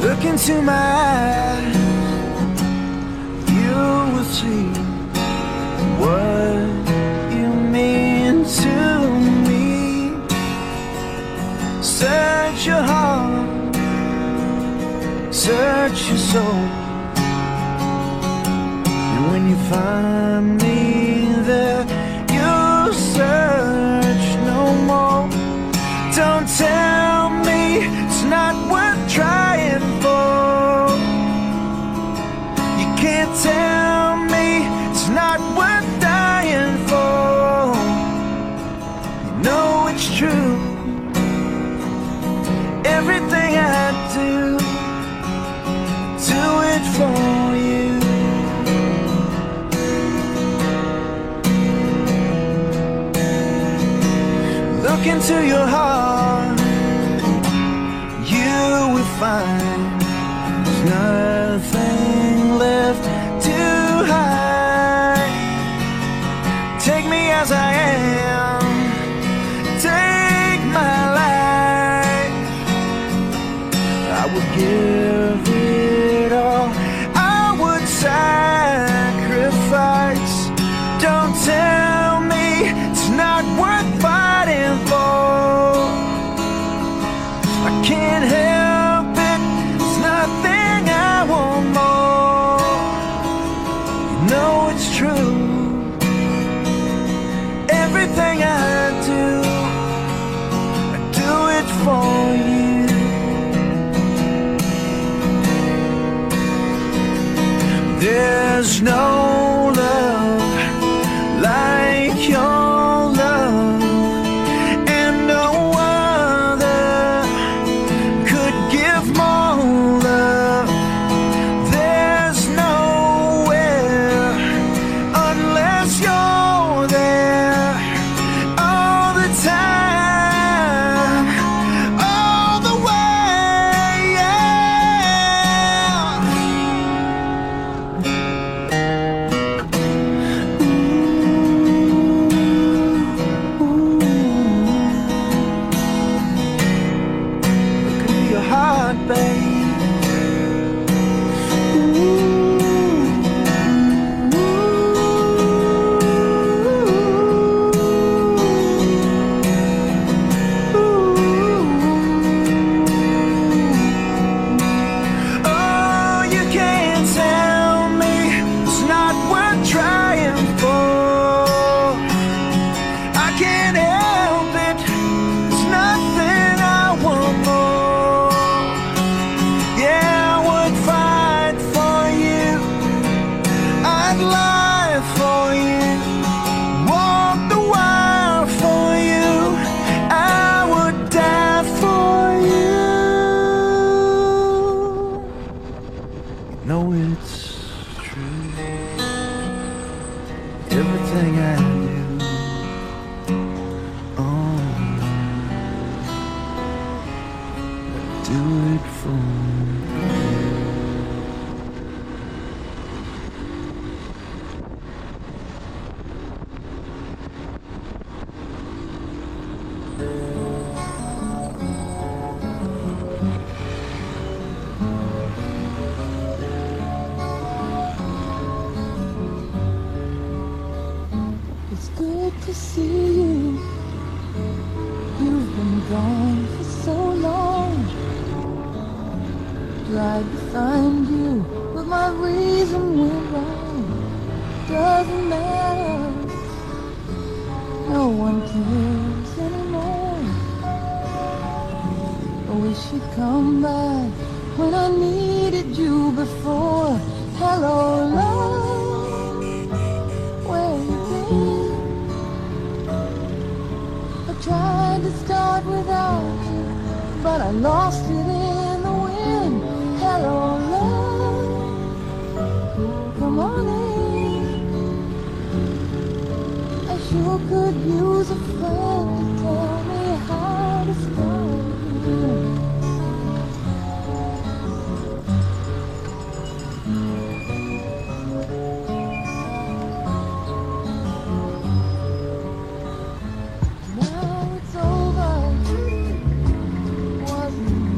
Look into my eyes, you will see what you mean to me. Search your heart, search your soul, and when you find me there, you'll search no more. Don't tell me it's not worth trying for. You can't tell me it's not worth dying for. You know it's true. Everything I do it for you. Look into your heart, you will find there's nothing left to hide. Take me as I am, take my life. I would give it all, I would sacrifice. Don't tell me it's not worth fighting for. I can't help it, there's nothing I want more. You know it's true. Everything I do it for you. There's no love like your love, and no other could give more love. There's nowhere unless you're there all the time, all the way, yeah. Look into your heart, babe. Oh, you can't tell me it's not worth trying for. I can't help it, there's nothing I want more. Yeah, I would fight for you, I'd lie for you, walk the wire for you, I would die for you. No, it's true. Everything I do it for you. It's good to see you. You've been gone for so long. Tried to find you, but my reason went wrong. Doesn't matter. No one cares anymore. I wish you'd come back when I needed you before. Hello, love. Where you been? I tried to start without you, but I lost it in the wind. Hello, love. Come on in. I sure could use a friend to tell me how to start again. Now it's over. Wasn't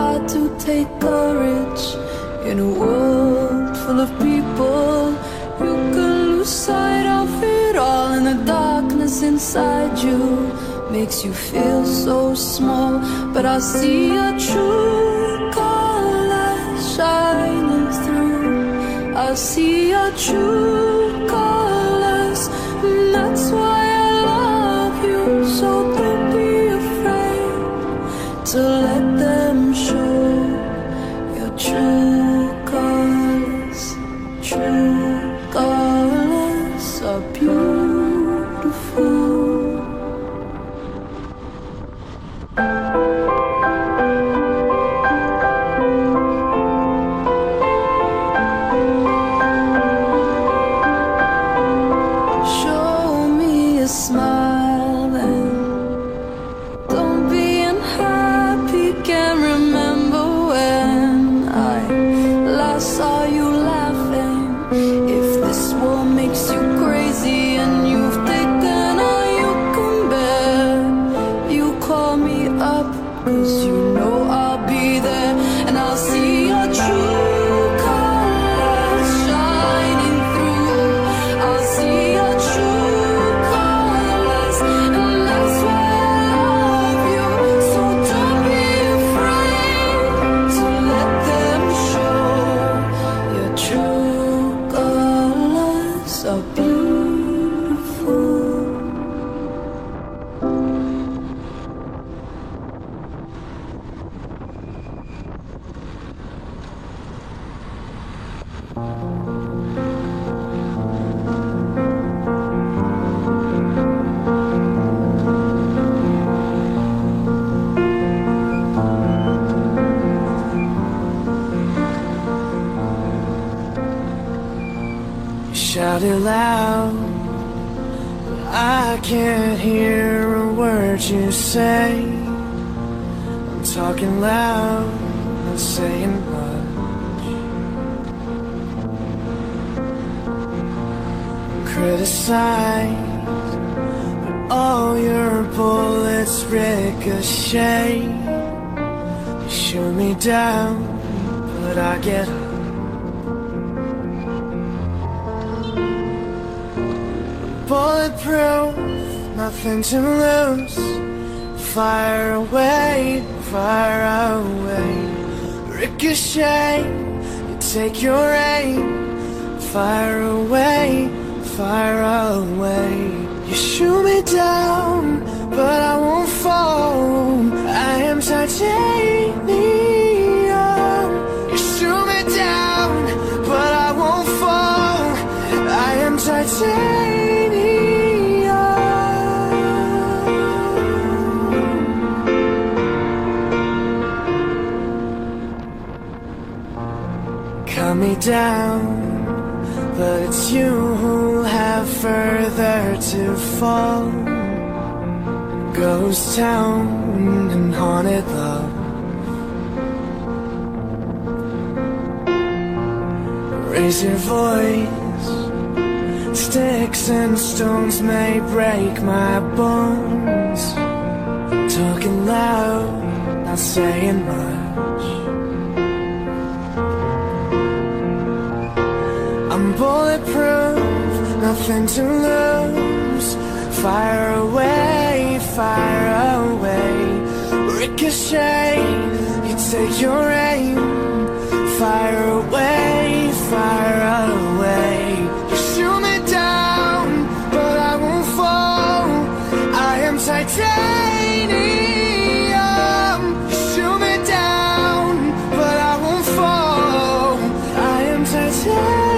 hard to take courage in a world full of people. You can lose sight of it all, and the darkness inside you makes you feel so small. But I see a true color shining through. I see your true colors, and that's why I love you. So don't be afraid to let them show your true colors. True colors are beautiful. Smile then, don't be unhappy. Can't remember when I last saw you laughing. If this world makes you crazy and you've taken all you can bear, you call me up, 'cause you know I'll be there. And I'll see your true colors shining through. I'll see your true. Shout it loud, but I can't hear a word you say. I'm talking loud, not saying much. Criticize, but all your bullets ricochet. You shoot me down, but I get up. Bulletproof, nothing to lose. Fire away, fire away. Ricochet, you take your aim. Fire away, fire away. You shoot me down, but I won't fall. I am titanium. You shoot me down, but I won't fall. I am titanium. Cut me down, but it's you who have further to fall. Ghost town and haunted love. Raise your voice. Sticks and stones may break my bones. Talking loud, not saying much. I'm bulletproof, nothing to lose. Fire away, fire away. Ricochet, you take your aim. Fire away, fire away. You shoot me down, but I won't fall. I am titanium. You shoot me down, but I won't fall. I am titanium.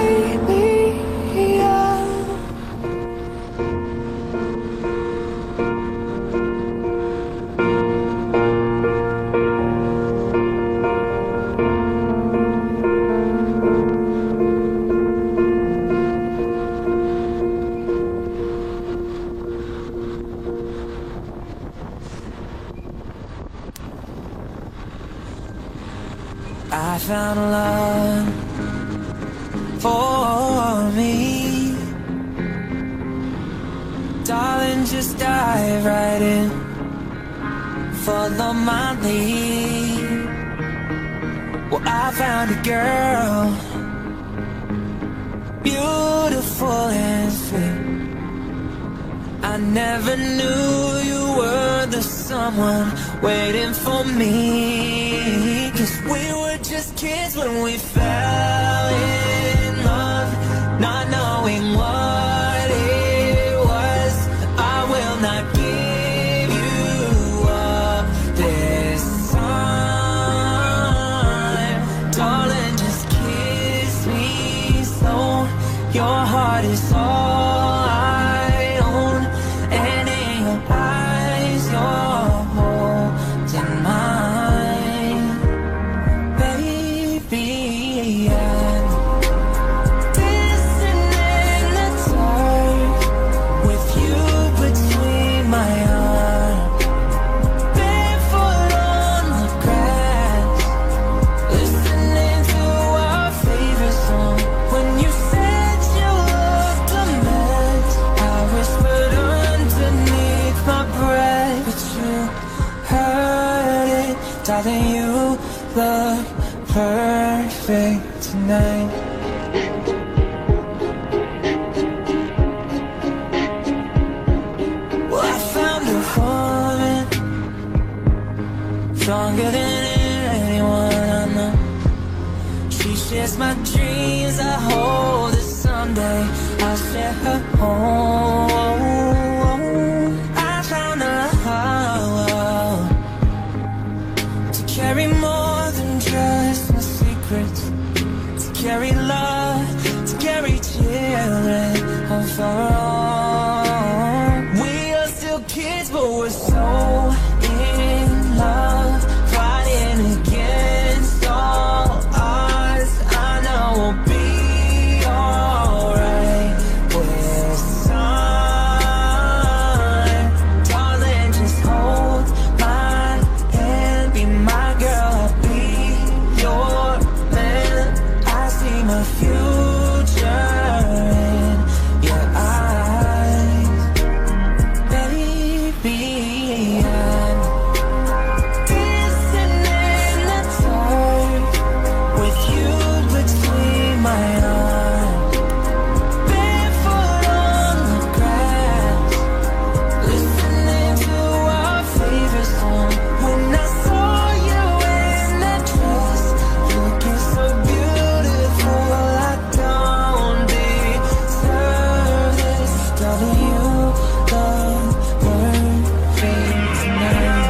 I found love for me. Darling, just dive right in. Follow my lead. Well, I found a girl, beautiful and sweet. I never knew you were the someone waiting for me. 'Cause we were just kids when we fell in love, not knowing what it was. I will not give you up this time. Darling, just kiss me slow. Your heart is all I own, and in your eyes you're holding mine. Baby, I'm dancing in the dark with you between my arms, barefoot on the grass, listening to our favorite song. When you said you looked a mess, I whispered underneath my breath, but you heard it. Darling, you look perfect tonight. Well, I found a woman stronger than anyone I know. She shares my dreams. I hope that someday I'll share her home. I found a love to carry more than just my secrets, to carry love, to carry children of our own. We are still kids, but we're so in love, fighting against all odds. I know we'll be alright with time. Darling, just hold my hand, be my girl, I'll be your man. I see my future in your eyes. Baby, I'm dancing in the dark with you between my arms, barefoot on the grass, listening to our favorite song. When I saw you in that dress, looking so beautiful, I don't deserve this. Darling, you look perfect tonight.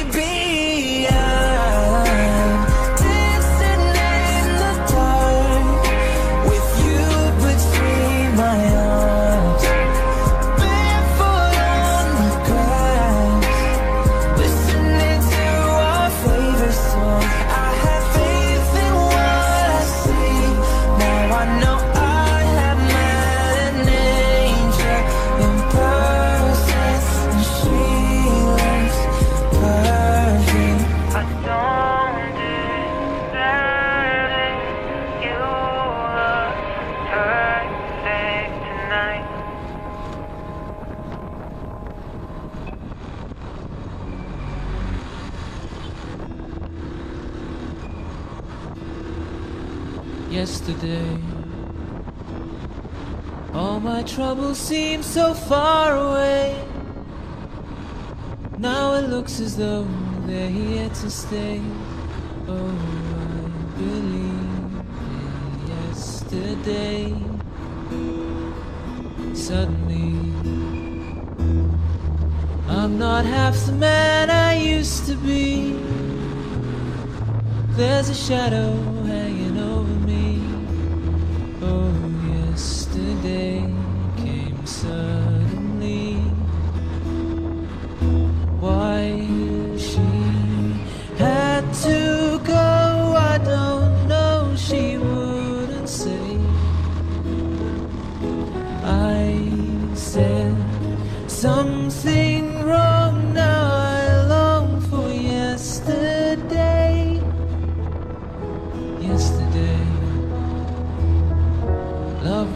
Baby, I'm dancing in the dark with you between my arms, barefoot on the grass, listening to our favorite song. I have faith in what I see. Now I know I have met an angel in person, and she looks perfect. I don't deserve it. You look perfect tonight. Yesterday, all my troubles seem so far away. Now it looks as though they're here to stay. Oh, I believe in yesterday. Suddenly, I'm not half the man I used to be. There's a shadow hanging over me. Oh, yesterday came suddenly. Why she had to go, I don't know. She wouldn't say. I said something wrong. Now I long for yesterday. Yesterday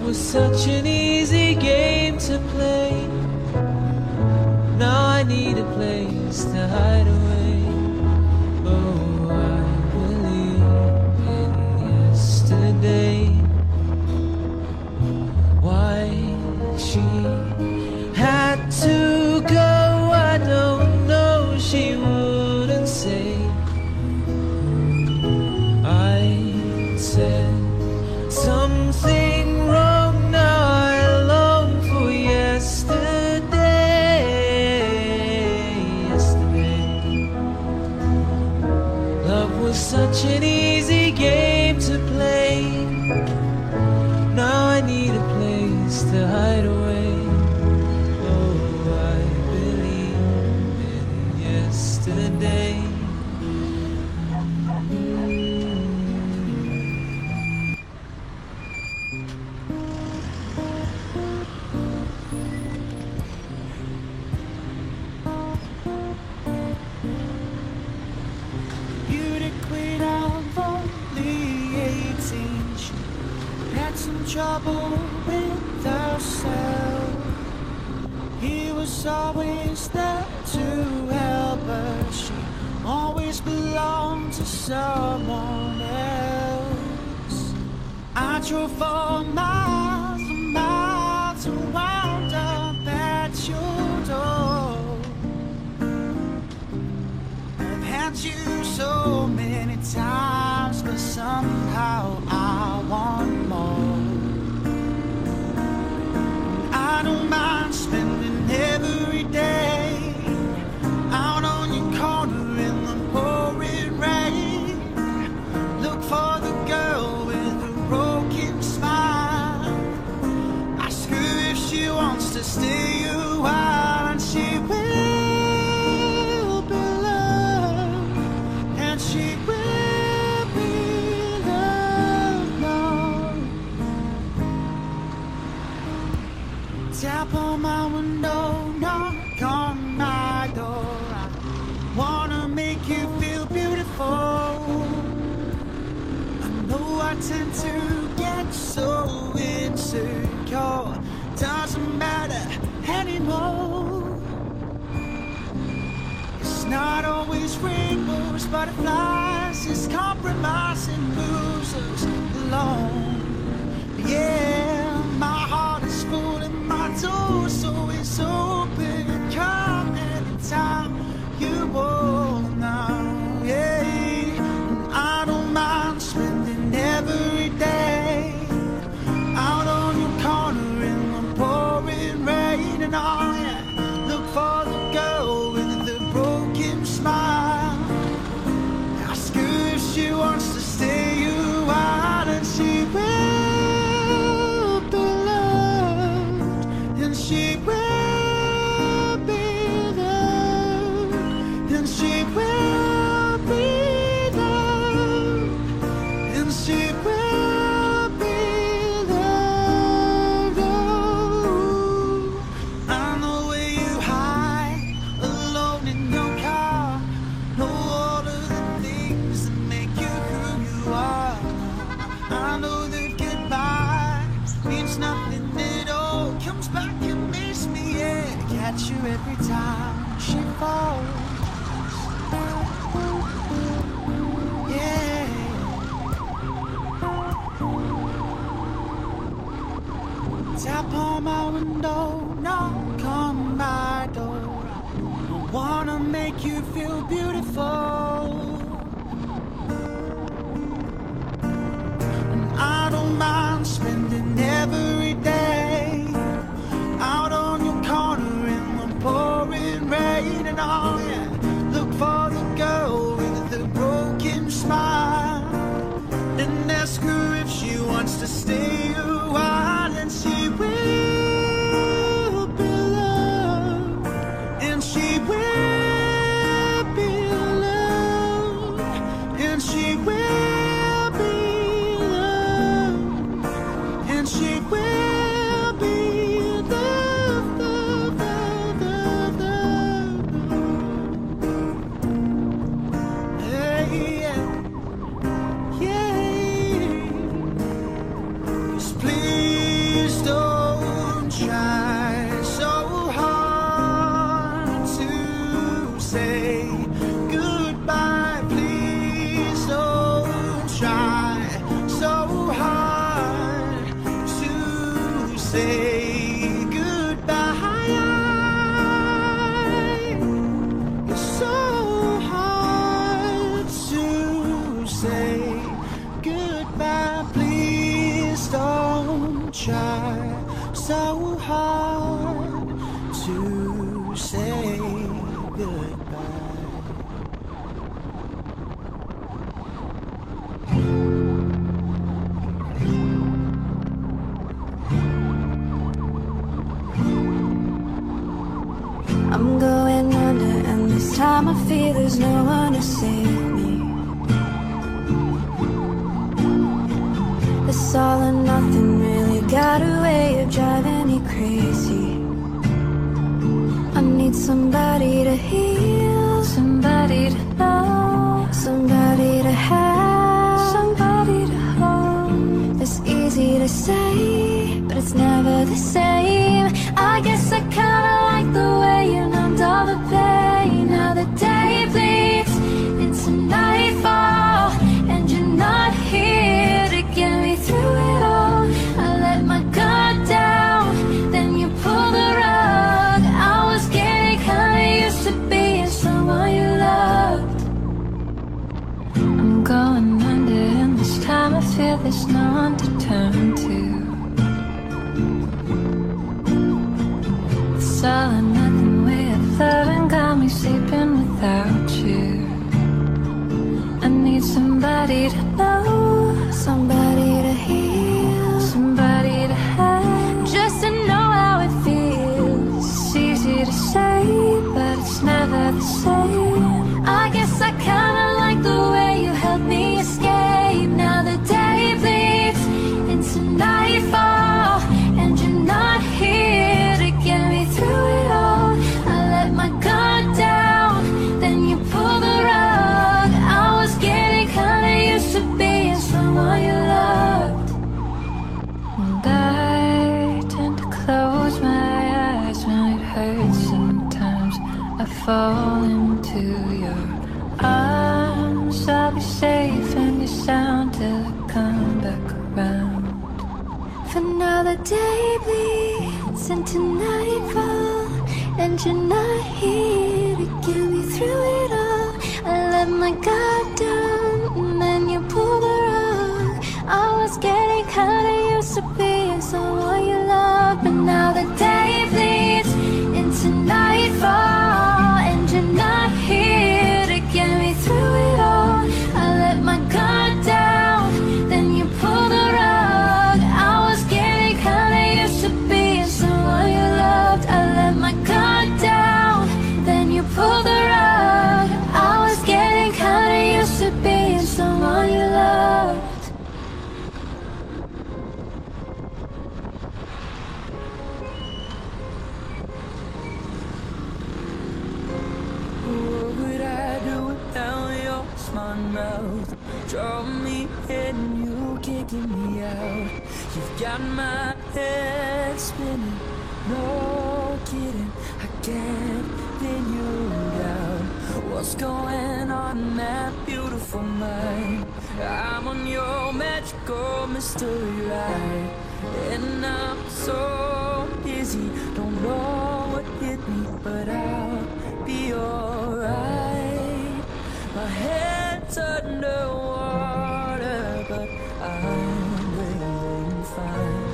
was such an easy game to play. Now I need a place to hide away. Oh, I believe in yesterday. Why she had to go, I don't know. She wouldn't say. I said something wrong. Now I long for yesterday. Love was such an easy game to play. Now I need a place to hide away. Oh, I believe in yesterday. Beauty queen of only 18, she had some trouble with herself. He was always there to help her. She always belonged to someone else. I drove for miles and miles and wound up at your door. I've had you so many times, but somehow I want more. I don't mind spending every day out on your corner in the pouring rain. Look for the girl with a broken smile. Ask her if she wants to stay a while, and she will be loved, and she will be loved now. Tap on my window, knock on my door. I wanna make you feel beautiful. I know I tend to get so insecure. Doesn't matter anymore. It's not always rainbows, butterflies. It's compromising losers alone. Yeah, my heart is full and my door's always open. Come anytime you want now. Yeah, and I don't mind spending every day out on your corner in the pouring rain. And all, yeah, look for the girl with the broken smile. Ask her if she wants to stay a while, and she will be loved, and she will be loved, and she will be loved, and she will be loved. Oh, I know where you hide alone in your car. Know all of the things that make you who you are. I know that goodbye means nothing at all. Comes back and miss me, yeah. Catch you every time she falls. Yeah. Tap on my window, knock on my door. I wanna make you feel beautiful. And I don't mind spending every day out on your corner in the pouring rain. And all, yeah, look for the girl with the broken smile, and ask her if she wants to stay a while, and she will be loved, and she will be loved, and she will be loved, and she will be loved, loved, loved, loved, loved. Hey, yeah. Yeah. Just please say goodbye. It's so hard to say goodbye. Please don't try so hard to say goodbye. I'm going under, and this time I feel there's no one to save me. This all or nothing really got a way of driving me crazy. I need somebody to heal, somebody to know, somebody to have, somebody to hold. It's easy to say, but it's never the same. I guess I kinda like the way you numbed all the pain. Now the day bleeds into nightfall, and you're not here to get me through it all. I let my guard down, then you pulled the rug. I was getting kinda used to being someone you loved. I'm going under, and this time I feel there's no one to turn to. It's all or nothing way of loving got me sleeping without you. I need somebody to know, somebody to heal, somebody to have, just to know how it feels. It's easy to say, but it's never the same. I guess I kinda like the way you helped me escape. Now the day bleeds into nightfall, and you're not here to get me through it all. I let my guard down, then you pulled the rug. I was getting kinda used to being someone you loved. And I tend to close my eyes when it hurts sometimes. I fall into your arms. I'll be safe and you're sound till I come back around. For now the day bleeds into nightfall, and you're not here to get me through it all. I let my guard down, and then you pulled the rug. I was getting kinda used to being someone you love, but now the day bleeds into nightfall, and you're not here to get me through it all. I let my guard down, then you pulled the rug. I was getting kinda used to being someone you loved. I let my guard down, then you pulled the rug. I was getting kinda used to being someone you loved. What would I do without your smart mouth? Draw me in, you kicking me out. You've got my head spinning, no kidding. I can't pin you down. What's going on in that beautiful mind? I'm on your magical mystery ride, and I'm so dizzy, don't know what hit me, but I'll be alright. My head's underwater, but I'm breathing fine.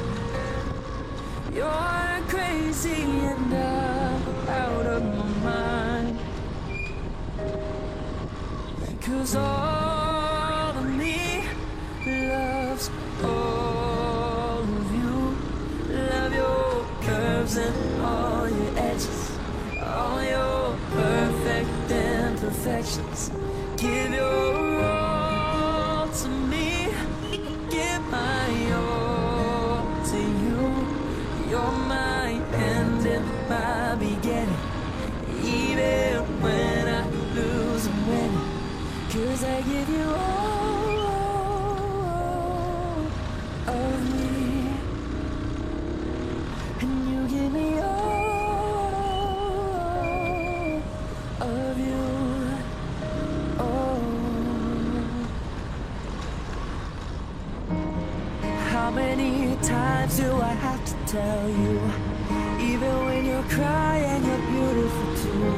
You're crazy and I'm out of my mind, 'cause all of me loves all of you. Love your curves and all your edges, all your perfect imperfections. Give your all to me, give my all to you. You're my end and my beginning, even when I lose and win. 'Cause I give you all of me, and you give me all of you. Oh, how How many times do I have to tell you? Even when you're crying, you're beautiful too.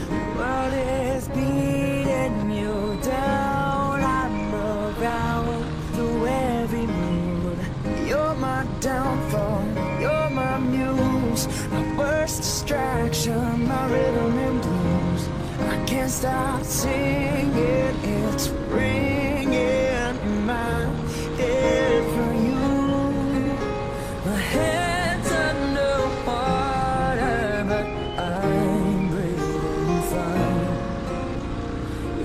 The world is beating you down. I'm around through every mood. You're my downfall, you're my muse, my worst distraction, my rhythm and blues. I can't stop singing, it's ringing in my head for you. My head's underwater, but I'm breathing fine.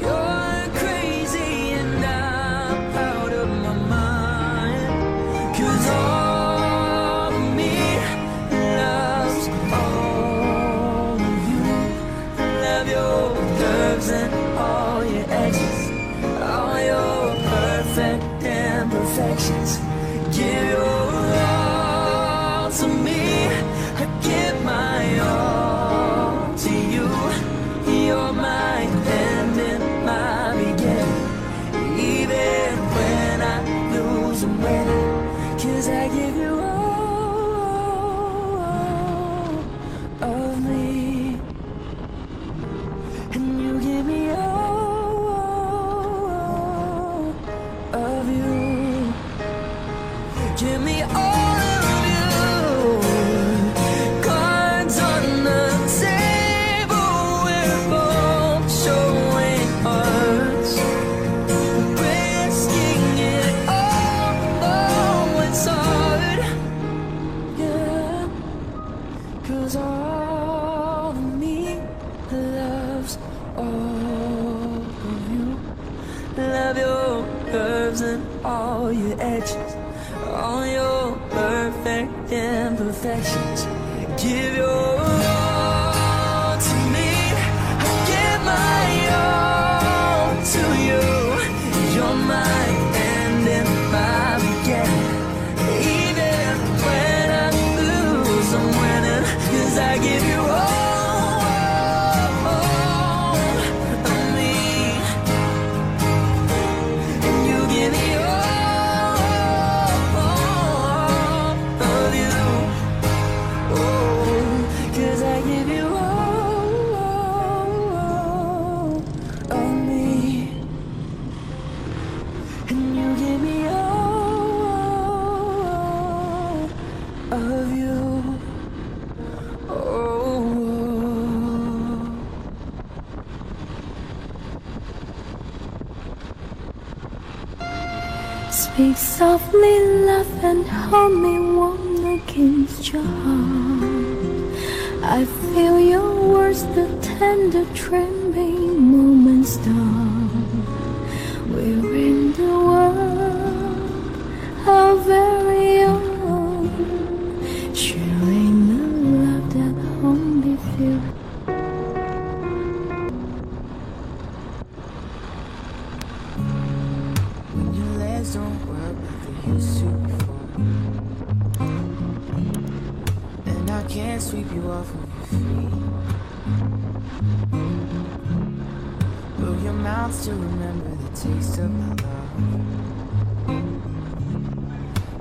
You're crazy and I'm out of my mind. 'Cause all of me loves all of you. Love your curves and all your edges, all your perfect imperfections. Give your all to me, I give my all to you. You're my end and my beginning. Even when I lose and win, 'cause I give you all of me, and you give me all of you. Give me all of you. Cards on the table, we're both showing hearts, risking it all, though it's hard. Yeah, 'cause all of me loves all of you. Love your curves and all your edges, all your perfect imperfections. Give your all to me, I give my all to you. You're my end and my beginning. Even when I lose, I'm winning, 'cause I give you all of me, and you give me all of you. Oh, 'cause I give you all of me, and you give me all of you. Oh. Speak softly, laugh and hold me warm against your heart. I feel your words, the tender trembling moments start. We're in the world, our very own, sharing the love that only feels. When your legs don't work like they used to before, and I can't sweep you off of your feet. Will your mouth still remember the taste of my love?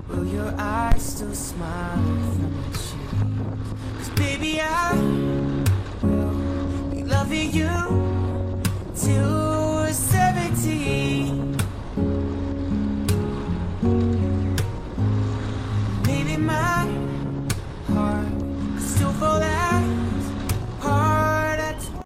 Will your eyes still smile from your cheek? 'Cause baby, I will be loving you till